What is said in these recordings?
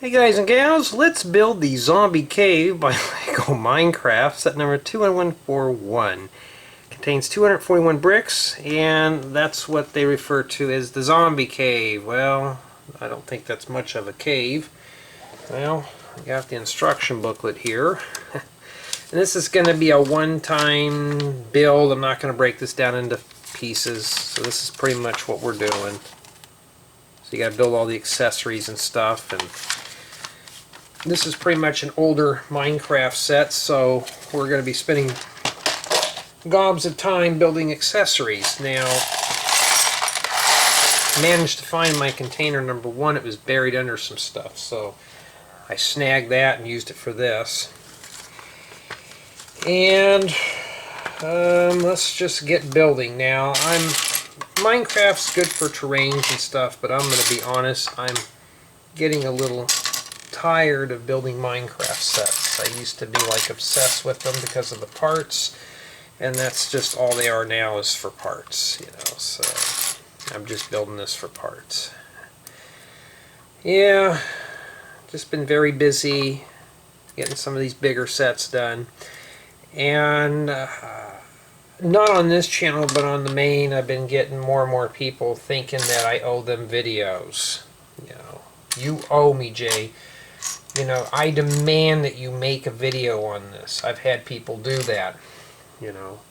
Hey guys and gals, let's build the zombie cave by Lego Minecraft, set number 21141. Contains 241 bricks, and that's what they refer to as the zombie cave. Well, I don't think that's much of a cave. Well, I got the instruction booklet here. And this is going to be a one-time build. I'm not going to break this down into pieces, so this is pretty much what we're doing. So you got to build all the accessories and stuff, and this is pretty much an older Minecraft set, so we're going to be spending gobs of time building accessories. Now, I managed to find my container number one. It was buried under some stuff, so I snagged that and used it for this. And let's just get building. Now, Minecraft's good for terrains and stuff, but I'm going to be honest, I'm getting a little tired of building Minecraft sets. I used to be like obsessed with them because of the parts, and that's just all they are now, is for parts, you know. So I'm just building this for parts. Yeah, just been very busy getting some of these bigger sets done, and not on this channel but on the main, I've been getting more and more people thinking that I owe them videos. You know, you owe me, Jay. You know, I demand that you make a video on this. I've had people do that, you know,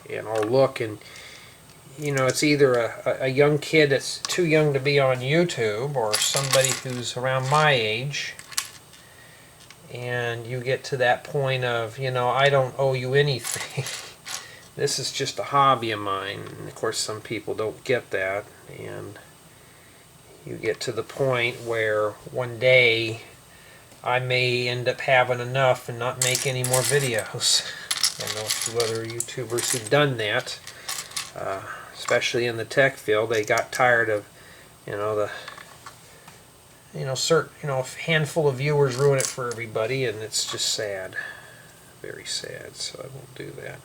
and I'll look, and you know, it's either a young kid that's too young to be on YouTube, or somebody who's around my age, and you get to that point of, you know, I don't owe you anything. This is just a hobby of mine, and of course some people don't get that, and you get to the point where one day I may end up having enough and not make any more videos. I know a few other YouTubers who've done that, especially in the tech field. They got tired of, you know, a handful of viewers ruin it for everybody, and it's just sad, very sad. So I won't do that.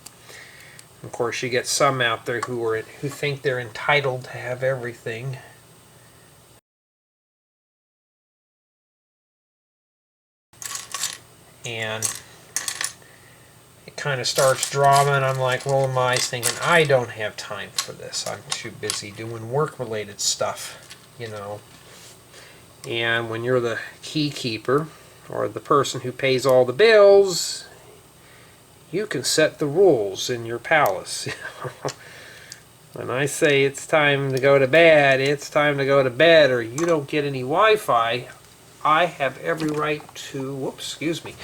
Of course, you get some out there who think they're entitled to have everything. And it kind of starts drama, and I'm like, rolling my eyes thinking, I don't have time for this. I'm too busy doing work-related stuff, you know. And when you're the key keeper, or the person who pays all the bills, you can set the rules in your palace. When I say it's time to go to bed, it's time to go to bed, or you don't get any Wi-Fi, I have every right to, whoops, excuse me,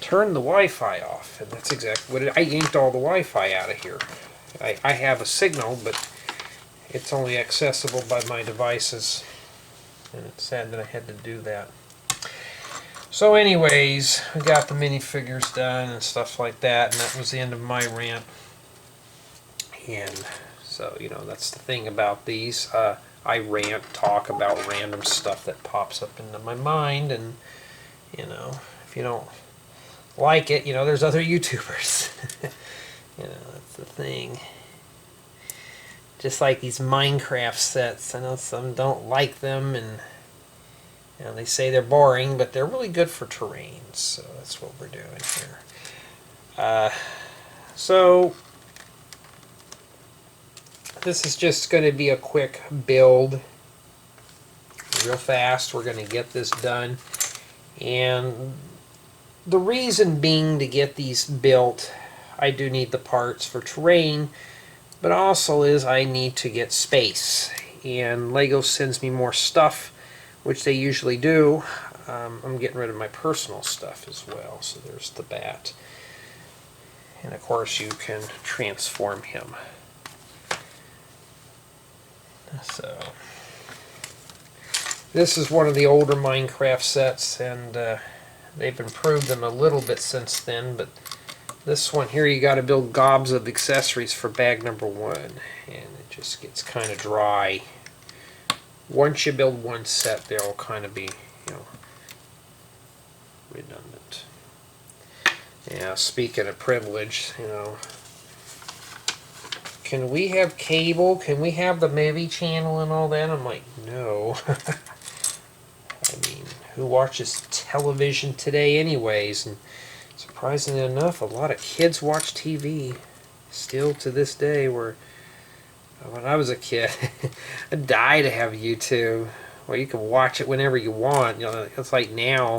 turn the Wi-Fi off. And that's exactly what I yanked all the Wi-Fi out of here. I have a signal, but it's only accessible by my devices. And it's sad that I had to do that. So anyways, we got the minifigures done and stuff like that, and that was the end of my rant. And so, you know, that's the thing about these. I talk about random stuff that pops up into my mind, and, you know, if you don't like it, you know, there's other YouTubers. You know, that's the thing. Just like these Minecraft sets, I know some don't like them, and you know, they say they're boring, but they're really good for terrains, so that's what we're doing here. So this is just going to be a quick build, real fast. We're going to get this done, and the reason being to get these built, I do need the parts for terrain, but also is I need to get space, and Lego sends me more stuff, which they usually do. I'm getting rid of my personal stuff as well, so there's the bat, and of course you can transform him. So this is one of the older Minecraft sets, and they've improved them a little bit since then, but this one here, you got to build gobs of accessories for bag number one, and it just gets kind of dry. Once you build one set, they'll kind of be, you know, redundant. Yeah, speaking of privilege, you know, can we have cable? Can we have the movie channel and all that? I'm like, no. I mean, who watches television today anyways? And surprisingly enough, a lot of kids watch TV still to this day, where when I was a kid, I'd die to have YouTube. Well, you can watch it whenever you want. You know, it's like now,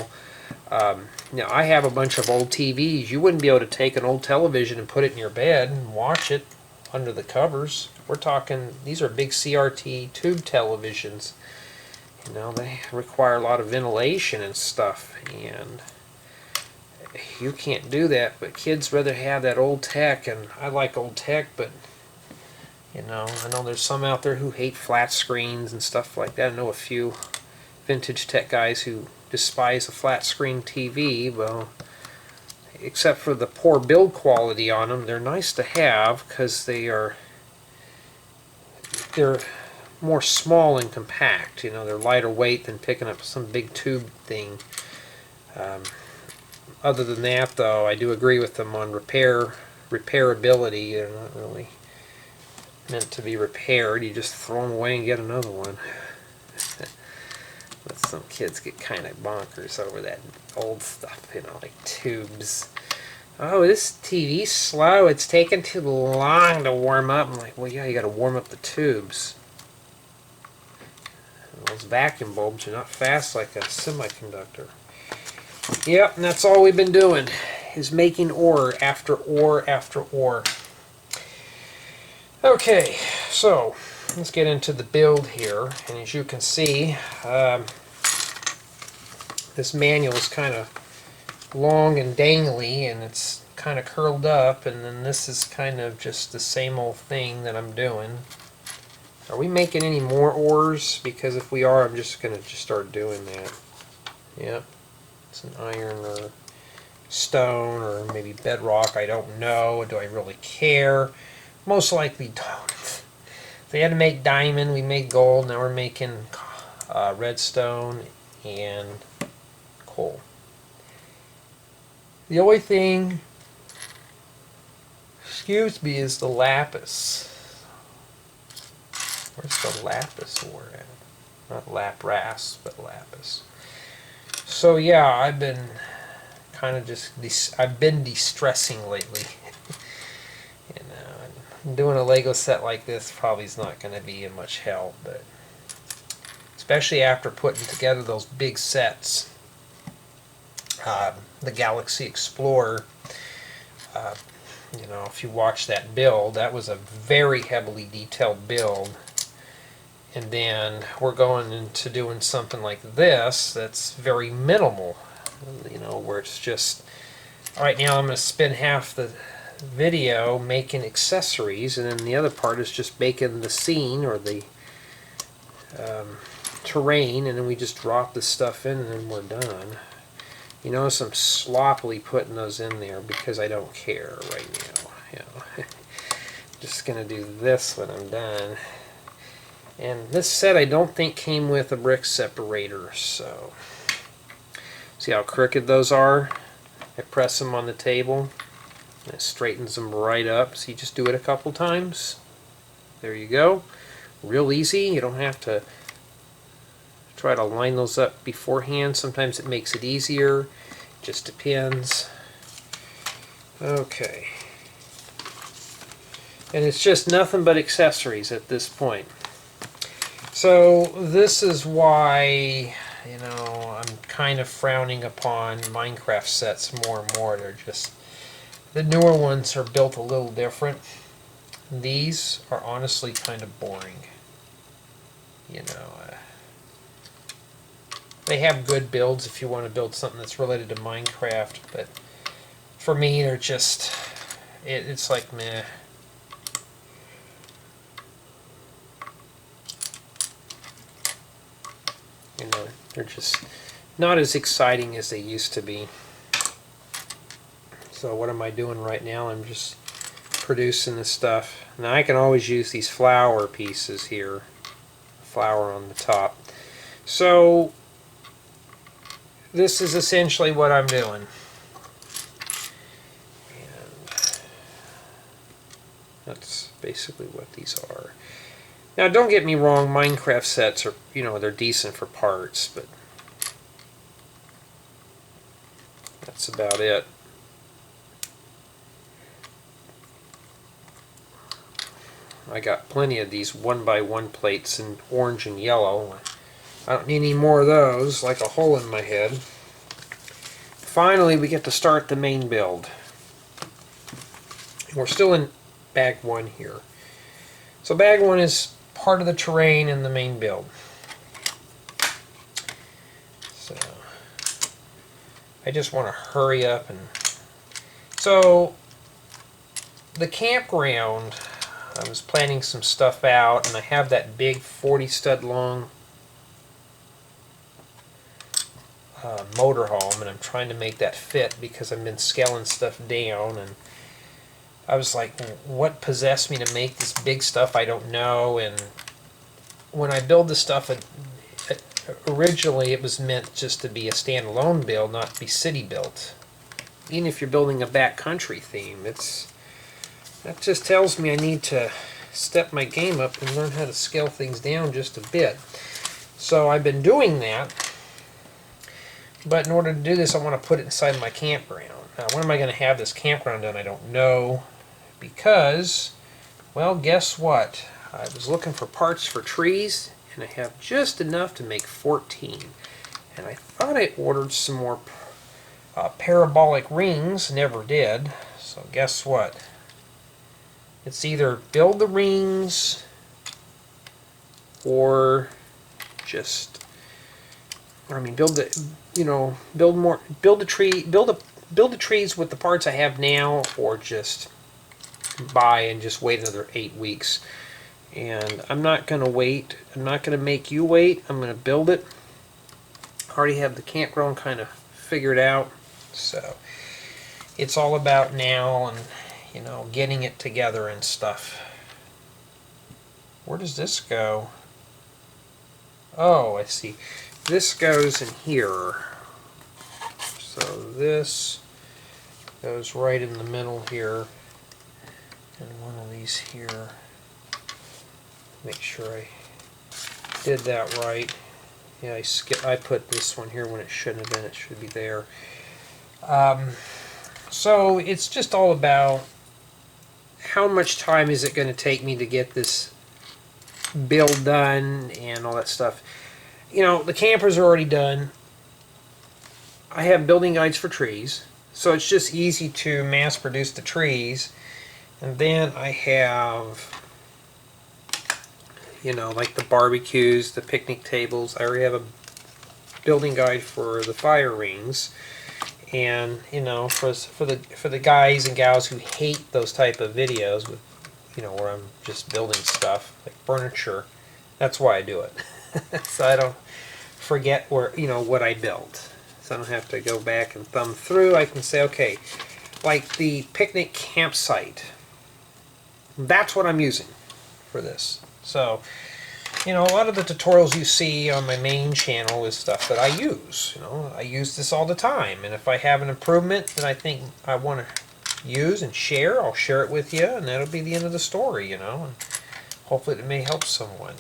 I have a bunch of old TVs. You wouldn't be able to take an old television and put it in your bed and watch it under the covers. We're talking, these are big CRT tube televisions. You know, they require a lot of ventilation and stuff, and you can't do that. But kids rather have that old tech, and I like old tech, but you know, I know there's some out there who hate flat screens and stuff like that. I know a few vintage tech guys who despise a flat screen TV. Well, except for the poor build quality on them, they're nice to have because they're more small and compact. You know, they're lighter weight than picking up some big tube thing. Other than that, though, I do agree with them on repairability. They're not really meant to be repaired. You just throw them away and get another one. But some kids get kind of bonkers over that old stuff, you know, like tubes. Oh, this TV's slow. It's taking too long to warm up. I'm like, well, yeah, you got to warm up the tubes. And those vacuum bulbs are not fast like a semiconductor. Yep, and that's all we've been doing, is making ore after ore after ore. Okay, so let's get into the build here, and as you can see, this manual is kind of long and dangly, and it's kind of curled up, and then this is kind of just the same old thing that I'm doing. Are we making any more ores? Because if we are, I'm just going to just start doing that. Yep, it's an iron or stone or maybe bedrock, I don't know. Do I really care? Most likely don't. If we had to make diamond, we made gold. Now we're making redstone and coal. The only thing, excuse me, is the lapis. Where's the lapis ore at? Not lapras, but lapis. So yeah, I've been kind of I've been de-stressing lately. You know, doing a Lego set like this probably is not going to be of much help, but especially after putting together those big sets, the Galaxy Explorer. You know, if you watch that build, that was a very heavily detailed build. And then we're going into doing something like this that's very minimal. You know, where it's just, right now I'm going to spend half the video making accessories, and then the other part is just making the scene or the terrain, and then we just drop the stuff in and then we're done. You notice I'm sloppily putting those in there because I don't care right now. You know, just gonna do this when I'm done. And this set I don't think came with a brick separator, so see how crooked those are? I press them on the table and it straightens them right up. So you just do it a couple times. There you go. Real easy. You don't have to try to line those up beforehand. Sometimes it makes it easier. Just depends. Okay. And it's just nothing but accessories at this point. So this is why, you know, I'm kind of frowning upon Minecraft sets more and more. They're just, the newer ones are built a little different. These are honestly kind of boring. You know, they have good builds if you want to build something that's related to Minecraft, but for me they're just, it's like meh. You know, they're just not as exciting as they used to be. So what am I doing right now? I'm just producing this stuff. Now I can always use these flower pieces here. Flower on the top. So this is essentially what I'm doing. And that's basically what these are. Now don't get me wrong, Minecraft sets are, you know, they're decent for parts, but That's about it. I got plenty of these 1x1 plates in orange and yellow. I don't need any more of those, like a hole in my head. Finally, we get to start the main build. We're still in bag 1 here. So bag 1 is part of the terrain in the main build. So I just want to hurry up. And so the campground, I was planning some stuff out, and I have that big 40 stud long motorhome, and I'm trying to make that fit because I've been scaling stuff down, and I was like, what possessed me to make this big stuff? I don't know. And when I build the stuff, originally it was meant just to be a standalone build, not to be city built. Even if you're building a backcountry theme, that just tells me I need to step my game up and learn how to scale things down just a bit. So I've been doing that, but in order to do this, I want to put it inside my campground. Now, when am I going to have this campground done? I don't know, because, well, guess what? I was looking for parts for trees, and I have just enough to make 14. And I thought I ordered some more parabolic rings, never did. So guess what? It's either build the rings or just, build the, build the trees with the parts I have now, or just buy and just wait another 8 weeks. And I'm not going to wait. I'm not going to make you wait. I'm going to build it. I already have the campground kind of figured out. So it's all about now and, getting it together and stuff. Where does this go? Oh, I see. This goes in here. So this goes right in the middle here. And one of these here. Make sure I did that right. Yeah, I put this one here when it shouldn't have been. It should be there. So it's just all about how much time is it going to take me to get this build done and all that stuff. The campers are already done. I have building guides for trees, so it's just easy to mass produce the trees. And then I have, like the barbecues, the picnic tables. I already have a building guide for the fire rings. And for the guys and gals who hate those type of videos with where I'm just building stuff like furniture, that's why I do it. So I don't forget what I built. So I don't have to go back and thumb through. I can say, okay, like the picnic campsite, that's what I'm using for this. So a lot of the tutorials you see on my main channel is stuff that I use. I use this all the time, and if I have an improvement that I think I want to use and share, I'll share it with you, and that'll be the end of the story, and hopefully it may help someone,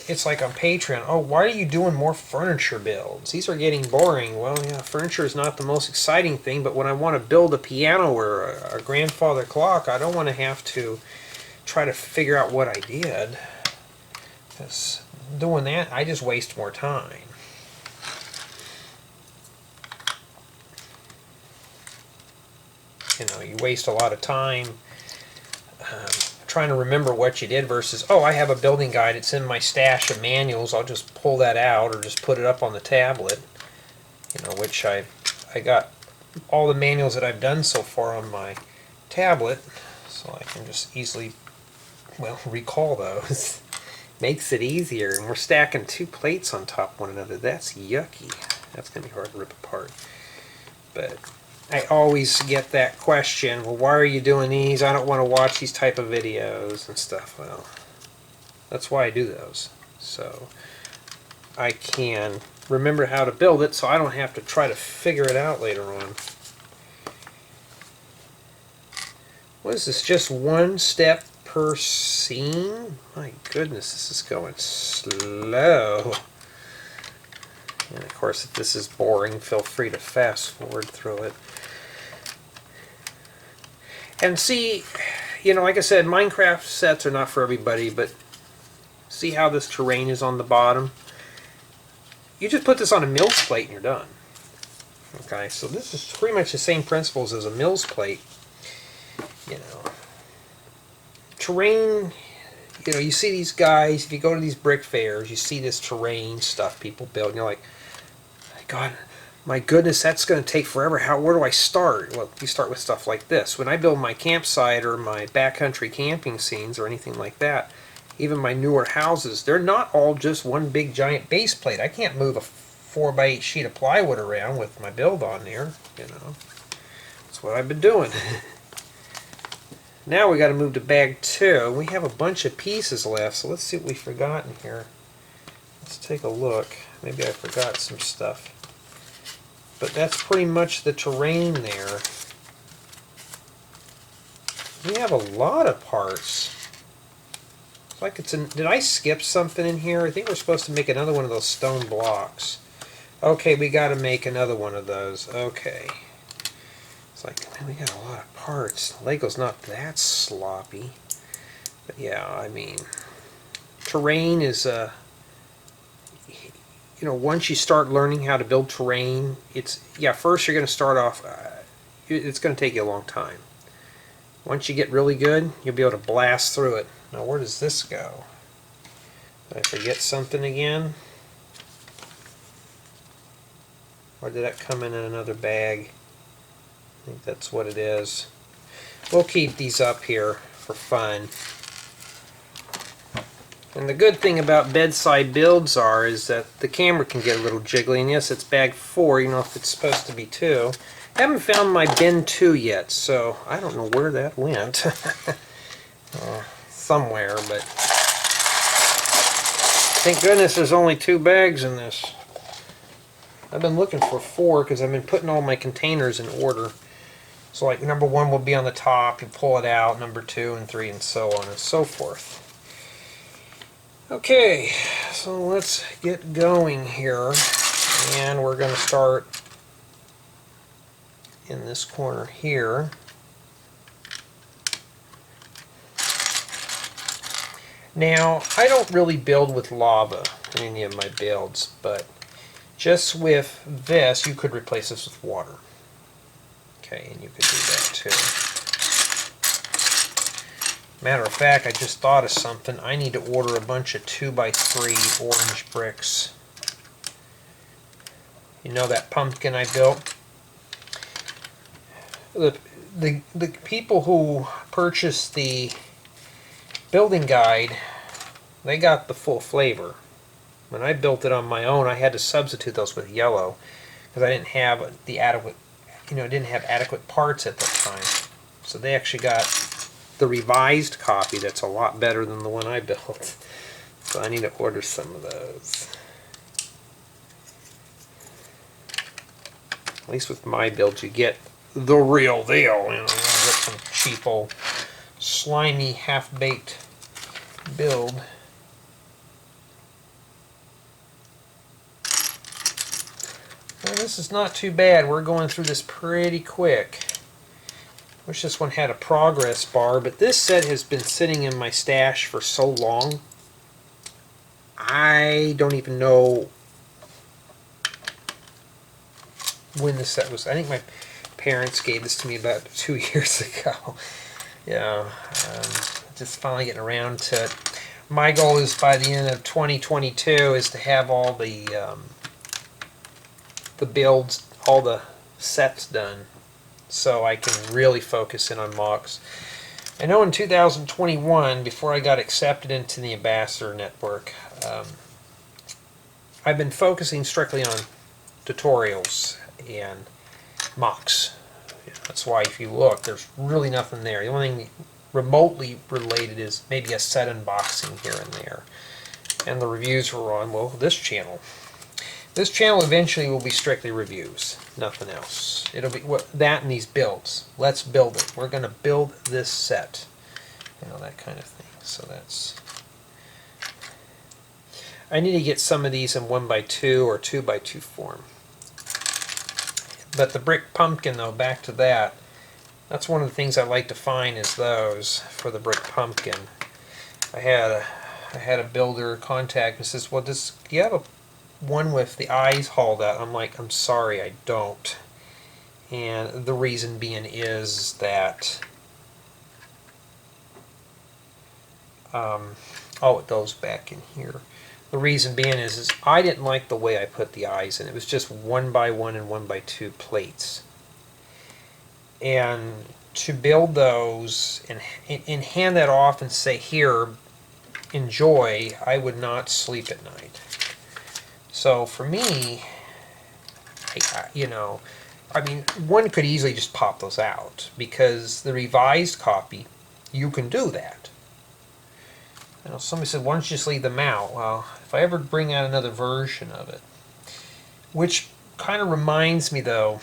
It's like on Patreon, oh, why are you doing more furniture builds? These are getting boring. Well, yeah, furniture is not the most exciting thing, but when I want to build a piano or a grandfather clock, I don't want to have to try to figure out what I did. Because doing that, I just waste more time. You waste a lot of time trying to remember what you did versus, oh, I have a building guide, it's in my stash of manuals, I'll just pull that out or just put it up on the tablet, which I got all the manuals that I've done so far on my tablet, so I can just easily, recall those. Makes it easier, and we're stacking 2 plates on top of one another. That's yucky. That's going to be hard to rip apart. But I always get that question, well, why are you doing these? I don't want to watch these type of videos and stuff. Well, that's why I do those. So I can remember how to build it so I don't have to try to figure it out later on. What is this, just 1 step per scene? My goodness, this is going slow. And of course, if this is boring, feel free to fast forward through it. And see, you know, like I said, Minecraft sets are not for everybody, but see how this terrain is on the bottom? You just put this on a Mills plate and you're done. Okay, so this is pretty much the same principles as a Mills plate. You know, terrain, you know, you see these guys, if you go to these brick fairs, you see this terrain stuff people build, and you're like, God, my goodness, that's going to take forever. Where do I start? Well, you start with stuff like this. When I build my campsite or my backcountry camping scenes or anything like that, even my newer houses, they're not all just one big giant base plate. I can't move a 4x8 sheet of plywood around with my build on there, you know. That's what I've been doing. Now we got to move to bag 2. We have a bunch of pieces left, so let's see what we've forgotten here. Let's take a look. Maybe I forgot some stuff. But that's pretty much the terrain there. We have a lot of parts. It's like it's did I skip something in here? I think we're supposed to make another one of those stone blocks. Okay, we got to make another one of those. Okay. It's like, man, we got a lot of parts. Lego's not that sloppy. But yeah, I mean, terrain is you know, once you start learning how to build terrain, first you're going to start off, it's going to take you a long time. Once you get really good, you'll be able to blast through it. Now, where does this go? Did I forget something again? Or did that come in another bag? I think that's what it is. We'll keep these up here for fun. And the good thing about bedside builds is that the camera can get a little jiggly. And yes, it's bag 4, you know, if it's supposed to be 2. I haven't found my bin 2 yet, so I don't know where that went. Somewhere, but thank goodness there's only 2 bags in this. I've been looking for 4 because I've been putting all my containers in order. So like number 1 will be on the top, you pull it out, number 2 and 3 and so on and so forth. Okay, so let's get going here, and we're going to start in this corner here. Now, I don't really build with lava in any of my builds, but just with this, you could replace this with water. Okay, and you could do that too. Matter of fact, I just thought of something. I need to order a bunch of 2x3 orange bricks. You know that pumpkin I built? The people who purchased the building guide, they got the full flavor. When I built it on my own, I had to substitute those with yellow because I didn't have the adequate, didn't have adequate parts at that time. So they actually got the revised copy that's a lot better than the one I built. So I need to order some of those. At least with my build, you get the real deal. You don't get some cheap old slimy half-baked build. Well, this is not too bad. We're going through this pretty quick. Wish this one had a progress bar, but this set has been sitting in my stash for so long. I don't even know when this set was. I think my parents gave this to me about 2 years ago. Yeah, just finally getting around to it. My goal is by the end of 2022 is to have all the builds, all the sets done, so I can really focus in on MOCs. I know in 2021, before I got accepted into the Ambassador Network, I've been focusing strictly on tutorials and MOCs. That's why if you look, there's really nothing there. The only thing remotely related is maybe a set unboxing here and there. And the reviews were on, well, this channel. This channel eventually will be strictly reviews, nothing else. It'll be that and these builds. Let's build it. We're going to build this set. That kind of thing. So that's... I need to get some of these in 1x2 or 2x2 form. But the brick pumpkin, though, back to that, that's one of the things I like to find is those for the brick pumpkin. I had a builder contact and says, well, do you have a one with the eyes hauled out? I'm like, I'm sorry, I don't. And the reason being is that oh, it goes back in here. The reason being is I didn't like the way I put the eyes in. It was just 1x1 and 1x2 plates. And to build those and hand that off and say, here, enjoy, I would not sleep at night. So for me, you know, I mean, one could easily just pop those out because the revised copy, you can do that. You know, somebody said, why don't you just leave them out? Well, if I ever bring out another version of it, which kind of reminds me though,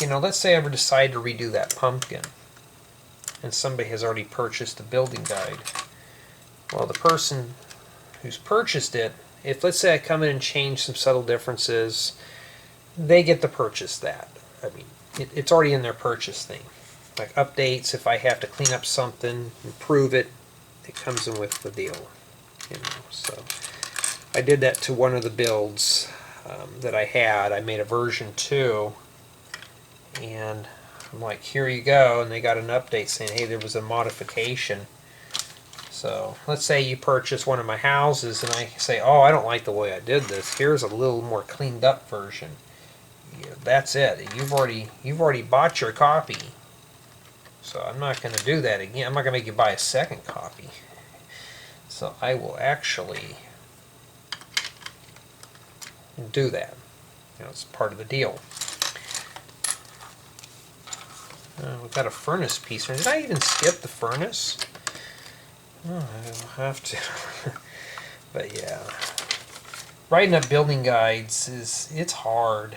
you know, let's say I ever decide to redo that pumpkin and somebody has already purchased the building guide. Well, the person who's purchased it, if let's say I come in and change some subtle differences, they get to purchase that. I mean, it's already in their purchase thing. Like updates, if I have to clean up something, improve it, it comes in with the deal. You know, so I did that to one of the builds that I had. I made a version 2, and I'm like, here you go, and they got an update saying, hey, there was a modification. So let's say you purchase one of my houses, and I say, oh, I don't like the way I did this. Here's a little more cleaned up version. Yeah, that's it. You've already bought your copy. So I'm not going to do that again. I'm not going to make you buy a second copy. So I will actually do that. You know, it's part of the deal. We've got a furnace piece. Did I even skip the furnace? Oh, I don't have to. But yeah, writing up building guides it's hard.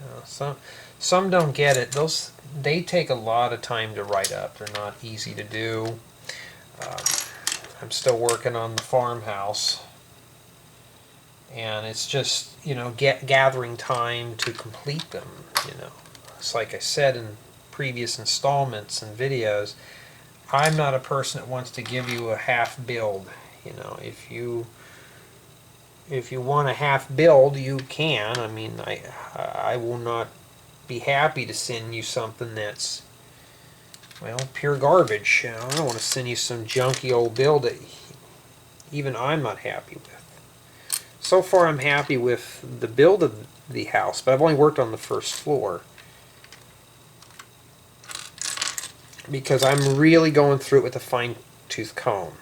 You know, some don't get it. They take a lot of time to write up. They're not easy to do. I'm still working on the farmhouse, and it's just, you know, gathering time to complete them. You know, it's like I said in previous installments and videos, I'm not a person that wants to give you a half build. You know, if you want a half build, you can. I mean, I will not be happy to send you something that's, well, pure garbage. You know, I don't want to send you some junky old build that even I'm not happy with. So far I'm happy with the build of the house, but I've only worked on the first floor because I'm really going through it with a fine-tooth comb.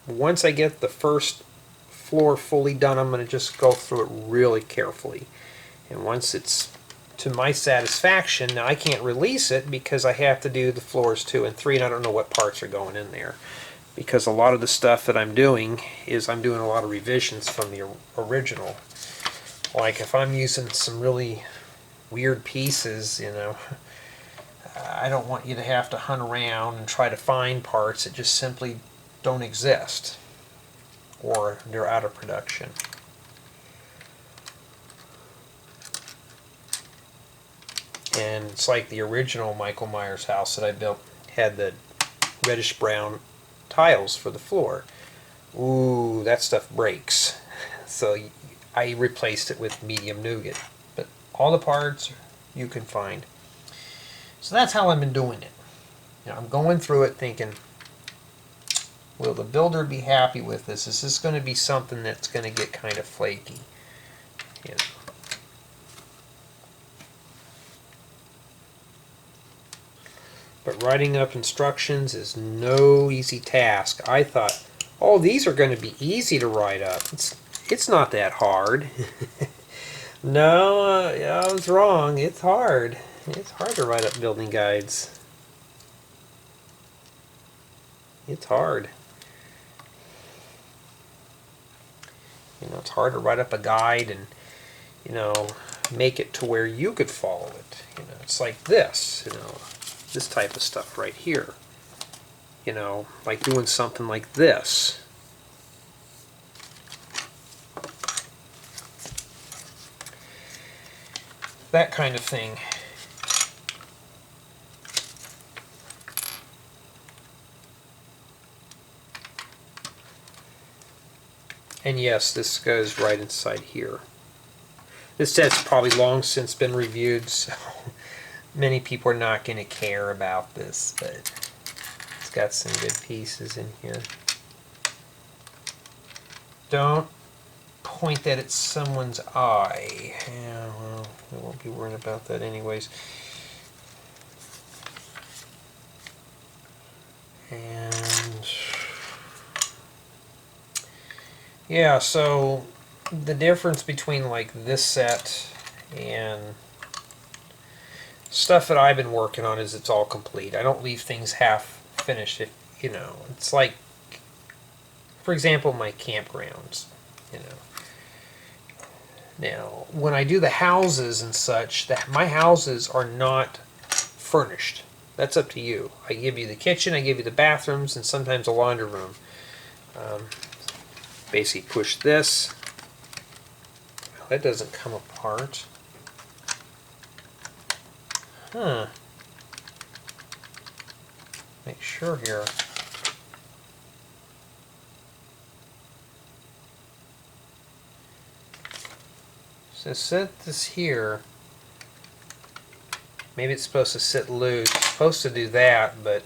Once I get the first floor fully done, I'm going to just go through it really carefully. And once it's to my satisfaction, now I can't release it because I have to do the floors 2 and 3, and I don't know what parts are going in there. Because a lot of the stuff that I'm doing is I'm doing a lot of revisions from the original. Like if I'm using some really weird pieces, you know, I don't want you to have to hunt around and try to find parts that just simply don't exist, or they're out of production. And it's like the original Michael Myers house that I built had the reddish brown tiles for the floor. Ooh, that stuff breaks. So I replaced it with medium nougat. But all the parts you can find. So that's how I've been doing it. You know, I'm going through it thinking, will the builder be happy with this? Is this going to be something that's going to get kind of flaky? You know. But writing up instructions is no easy task. I thought, oh, these are going to be easy to write up. It's not that hard. No, I was wrong. It's hard. It's hard to write up building guides. It's hard. You know, it's hard to write up a guide and, you know, make it to where you could follow it. You know, it's like this, you know, this type of stuff right here. You know, like doing something like this. that kind of thing. And yes, this goes right inside here. This set's probably long since been reviewed, so many people are not going to care about this, but it's got some good pieces in here. Don't point that at someone's eye. Yeah, well, we won't be worrying about that anyways. And yeah, so the difference between like this set and stuff that I've been working on is it's all complete. I don't leave things half finished. If you know, it's like, for example, my campgrounds. You know, now when I do the houses and such, my houses are not furnished. That's up to you. I give you the kitchen, I give you the bathrooms, and sometimes a laundry room. Basically push this. Well, that doesn't come apart. Huh. Make sure here. So set this here. Maybe it's supposed to sit loose. It's supposed to do that, but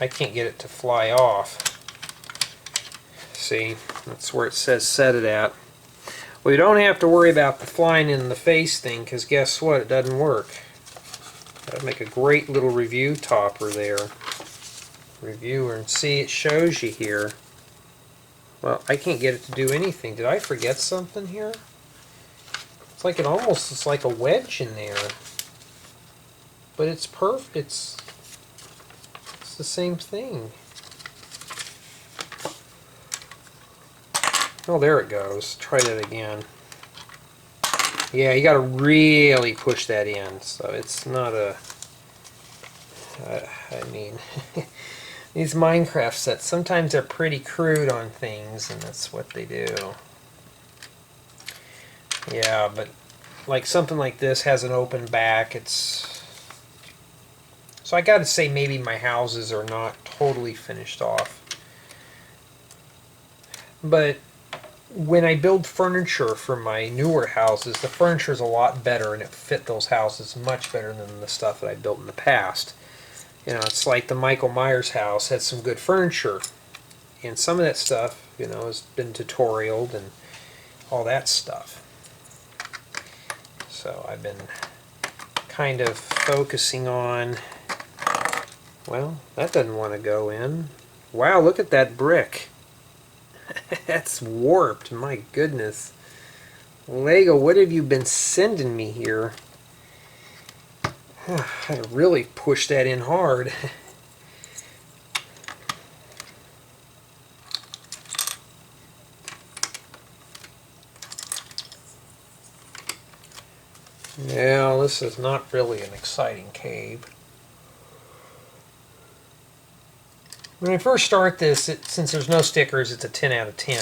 I can't get it to fly off. See, that's where it says set it at. Well, you don't have to worry about the flying in the face thing, because guess what? It doesn't work. That'd make a great little review topper there. Reviewer, and see, it shows you here. Well, I can't get it to do anything. Did I forget something here? It's like it's like a wedge in there. But it's perfect. It's the same thing. Oh, there it goes. Try that again. Yeah, you got to really push that in. So it's not a... I mean, these Minecraft sets, sometimes they're pretty crude on things, and that's what they do. Yeah, but like something like this has an open back. It's... So I got to say maybe my houses are not totally finished off. But when I build furniture for my newer houses, the furniture is a lot better, and it fit those houses much better than the stuff that I built in the past. You know, it's like the Michael Myers house had some good furniture, and some of that stuff, you know, has been tutorialed and all that stuff. So I've been kind of focusing on, well, that doesn't want to go in. Wow, look at that brick. That's warped, my goodness. Lego, what have you been sending me here? I had to really push that in hard. Yeah, this is not really an exciting cave. When I first start this, since there's no stickers, it's a 10 out of 10.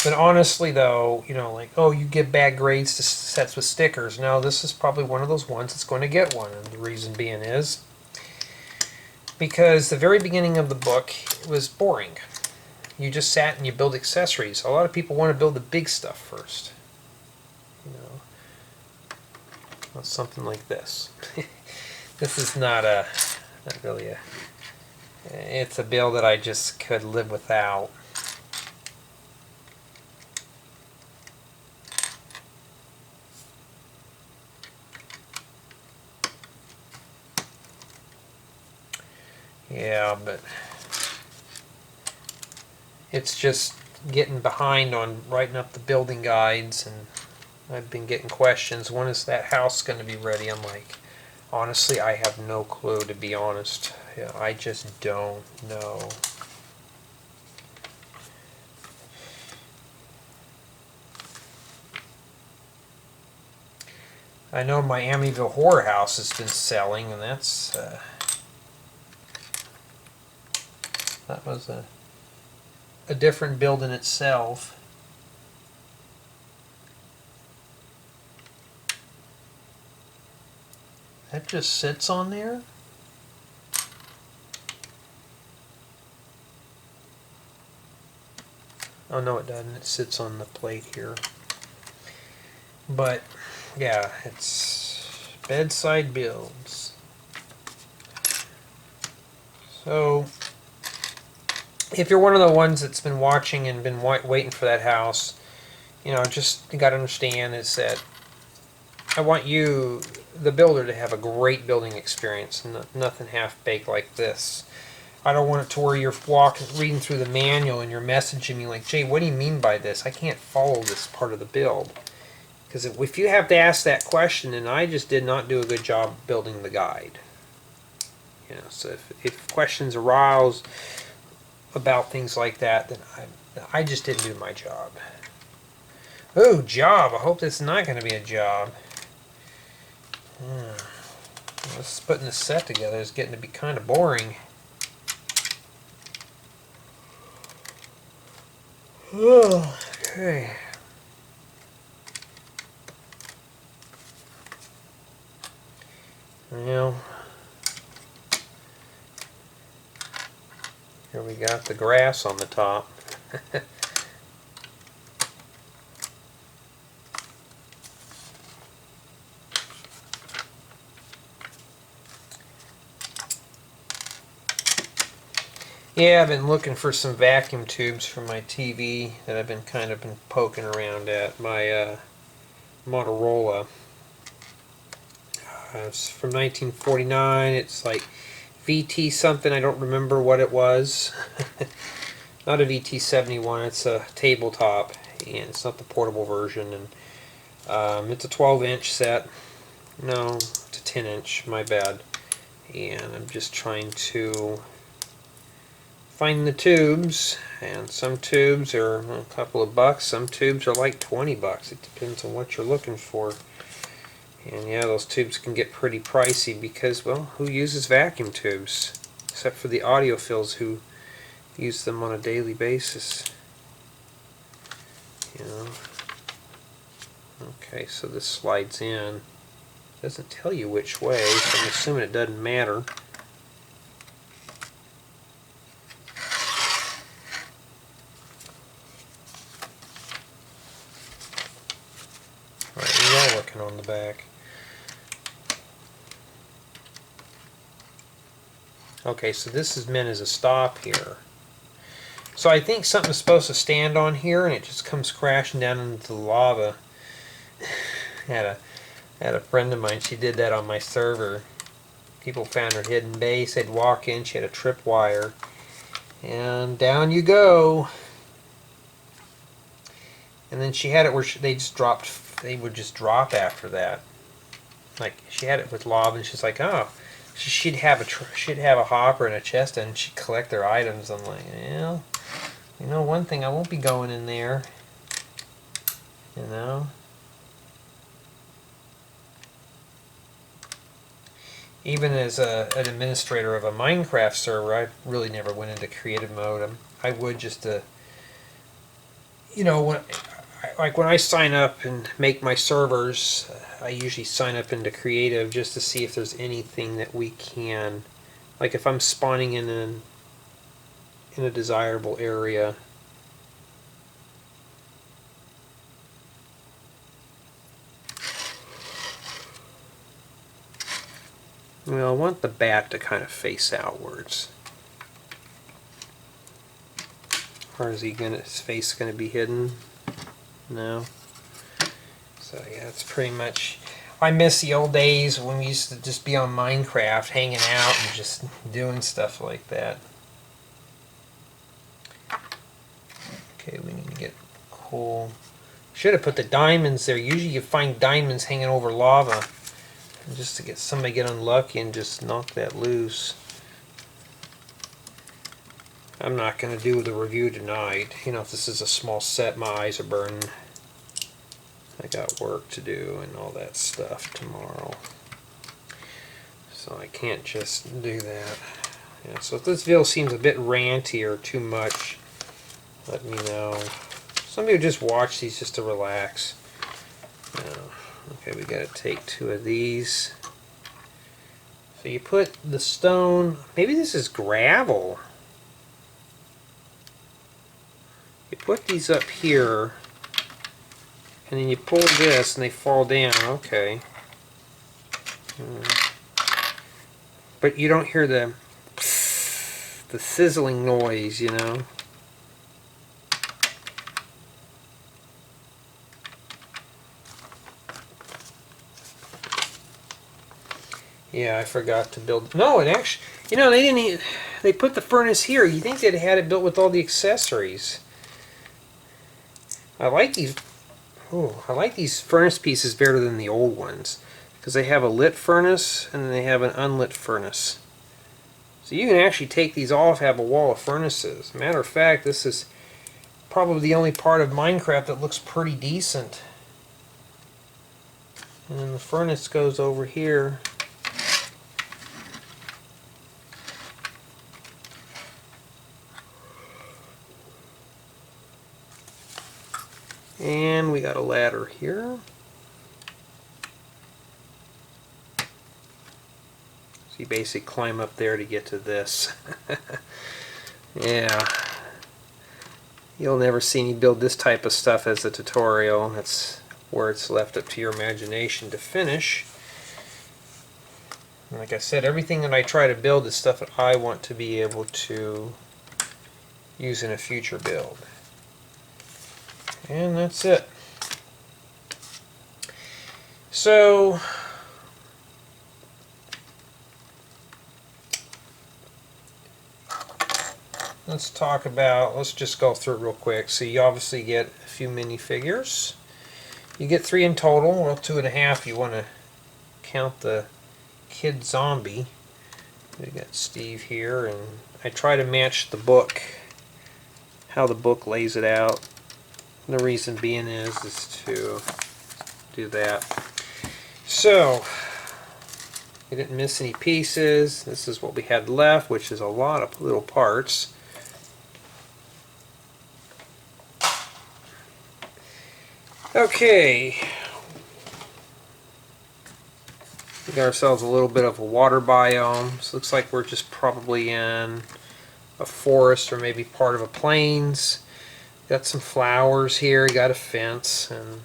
But honestly though, you know, like, oh, you give bad grades to sets with stickers. No, this is probably one of those ones that's going to get one. And the reason being is because the very beginning of the book was boring. You just sat and you build accessories. A lot of people want to build the big stuff first. You know, well, something like this. This is not really a... It's a build that I just could live without. Yeah, but it's just getting behind on writing up the building guides, and I've been getting questions, when is that house going to be ready? I'm like, honestly, I have no clue, to be honest. Yeah, I just don't know. I know my Amityville Horror House has been selling, and that's that was a different build in itself. That just sits on there? Oh no, it doesn't. It sits on the plate here. But yeah, it's bedside builds. So if you're one of the ones that's been watching and been waiting for that house, you know, just you got to understand is that I want you, the builder, to have a great building experience, and nothing half-baked like this. I don't want it to where you're reading through the manual and you're messaging me like, Jay, what do you mean by this? I can't follow this part of the build. Because if you have to ask that question, then I just did not do a good job building the guide. You know, so if questions arise about things like that, then I just didn't do my job. Oh, job. I hope this is not going to be a job. This putting this set together is getting to be kind of boring. Oh, okay. Well, here we got the grass on the top. Yeah, I've been looking for some vacuum tubes for my TV that I've been been poking around at. My Motorola. It's from 1949. It's like VT something. I don't remember what it was. Not a VT71. It's a tabletop, and it's not the portable version. And it's a 12-inch set. No, it's a 10-inch. My bad. And I'm just trying to find the tubes, and some tubes are a couple of bucks, some tubes are like 20 bucks. It depends on what you're looking for. And yeah, those tubes can get pretty pricey because, well, who uses vacuum tubes? Except for the audiophiles who use them on a daily basis. You know. Okay, so this slides in. It doesn't tell you which way, so I'm assuming it doesn't matter. On the back. Okay, so this is meant as a stop here. So I think something's supposed to stand on here and it just comes crashing down into the lava. had a friend of mine, she did that on my server. People found her hidden base, they'd walk in, she had a tripwire, and down you go. And then she had it where they would just drop after that. Like, she had it with lava, and she's like, oh, she'd have a hopper and a chest, and she'd collect their items. I'm like, well, you know, one thing, I won't be going in there. You know. Even as an administrator of a Minecraft server, I really never went into creative mode. I would just to, you know, when I sign up and make my servers, I usually sign up into creative just to see if there's anything that we can, like if I'm spawning in a desirable area. Well, I want the bat to kind of face outwards. Or is his face gonna be hidden? No. So yeah, it's pretty much, I miss the old days when we used to just be on Minecraft hanging out and just doing stuff like that. Okay, we need to get coal. Should have put the diamonds there. Usually you find diamonds hanging over lava. Just to get somebody get unlucky and just knock that loose. I'm not going to do the review tonight. You know, if this is a small set, my eyes are burning. I got work to do and all that stuff tomorrow. So I can't just do that. Yeah, so if this video seems a bit ranty or too much, let me know. Some of you just watch these just to relax. Okay, we got to take 2 of these. So you put the stone, maybe this is gravel. You put these up here, and then you pull this and they fall down. Okay. But you don't hear the sizzling noise, you know. Yeah, I forgot to build. No, it actually, you know, they didn't even, they put the furnace here. You think they'd had it built with all the accessories. I like these. Oh, I like these furnace pieces better than the old ones because they have a lit furnace and then they have an unlit furnace. So you can actually take these off, have a wall of furnaces. Matter of fact, this is probably the only part of Minecraft that looks pretty decent. And then the furnace goes over here. And we got a ladder here. So you basically climb up there to get to this. Yeah. You'll never see me build this type of stuff as a tutorial. That's where it's left up to your imagination to finish. And like I said, everything that I try to build is stuff that I want to be able to use in a future build. And that's it. So let's talk about, let's just go through it real quick. So you obviously get a few minifigures. You get 3 in total, well 2.5 you want to count the kid zombie. We got Steve here, and I try to match the book, how the book lays it out. The reason being is to do that. So, we didn't miss any pieces. This is what we had left, which is a lot of little parts. Okay. We got ourselves a little bit of a water biome. So it looks like we're just probably in a forest or maybe part of a plains. Got some flowers here, got a fence, and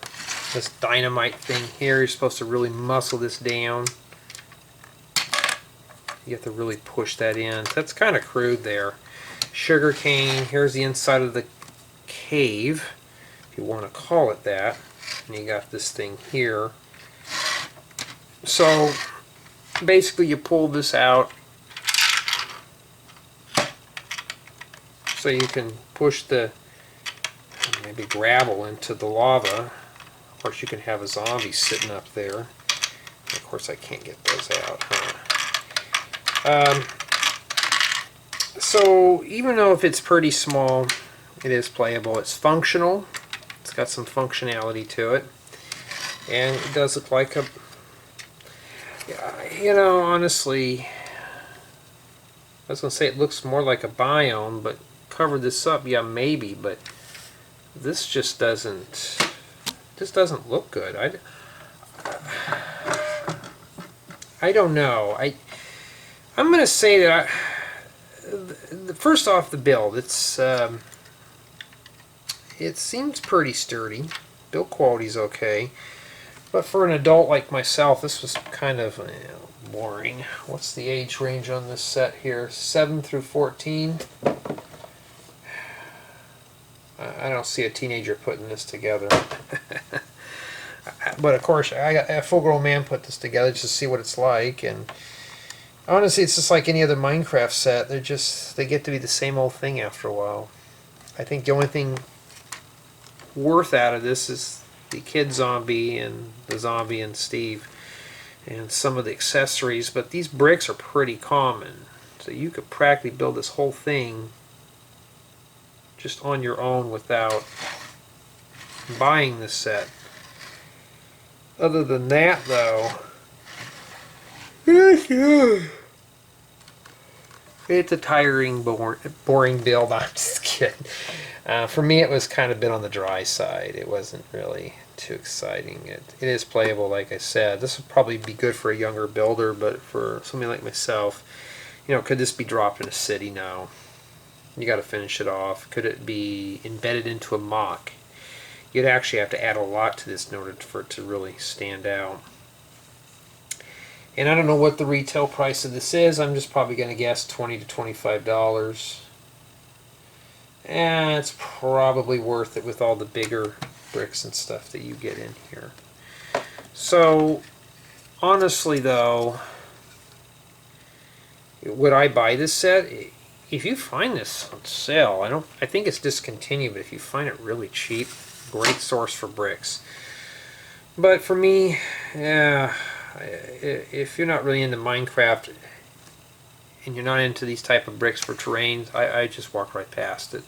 this dynamite thing here, you're supposed to really muscle this down. You have to really push that in. That's kind of crude there. Sugar cane, here's the inside of the cave, if you want to call it that. And you got this thing here. So basically you pull this out so you can push the maybe gravel into the lava. Of course you can have a zombie sitting up there. Of course I can't get those out, huh? So even though if it's pretty small, it is playable. It's functional. It's got some functionality to it. And it does look like a, you know, honestly, I was going to say it looks more like a biome, but cover this up, yeah, maybe, but this just doesn't look good. I don't know. I'm going to say that first off, the build, it seems pretty sturdy. Build quality's okay, but for an adult like myself, this was kind of boring. What's the age range on this set here? 7 through 14. I don't see a teenager putting this together. But of course, I got a full-grown man put this together just to see what it's like. And honestly, it's just like any other Minecraft set. They get to be the same old thing after a while. I think the only thing worth out of this is the kid zombie and the zombie and Steve and some of the accessories. But these bricks are pretty common, so you could practically build this whole thing just on your own without buying this set. Other than that, though, it's a tiring, boring build. I'm just kidding. For me, it was kind of been on the dry side. It wasn't really too exciting. It is playable, like I said. This would probably be good for a younger builder, but for somebody like myself, you know, could this be dropped in a city now? You got to finish it off. Could it be embedded into a MOC? You'd actually have to add a lot to this in order for it to really stand out. And I don't know what the retail price of this is. I'm just probably going to guess $20 to $25. And it's probably worth it with all the bigger bricks and stuff that you get in here. So, honestly though, would I buy this set? If you find this on sale, I think it's discontinued, but if you find it really cheap, great source for bricks. But for me, yeah, if you're not really into Minecraft and you're not into these type of bricks for terrains, I just walk right past it.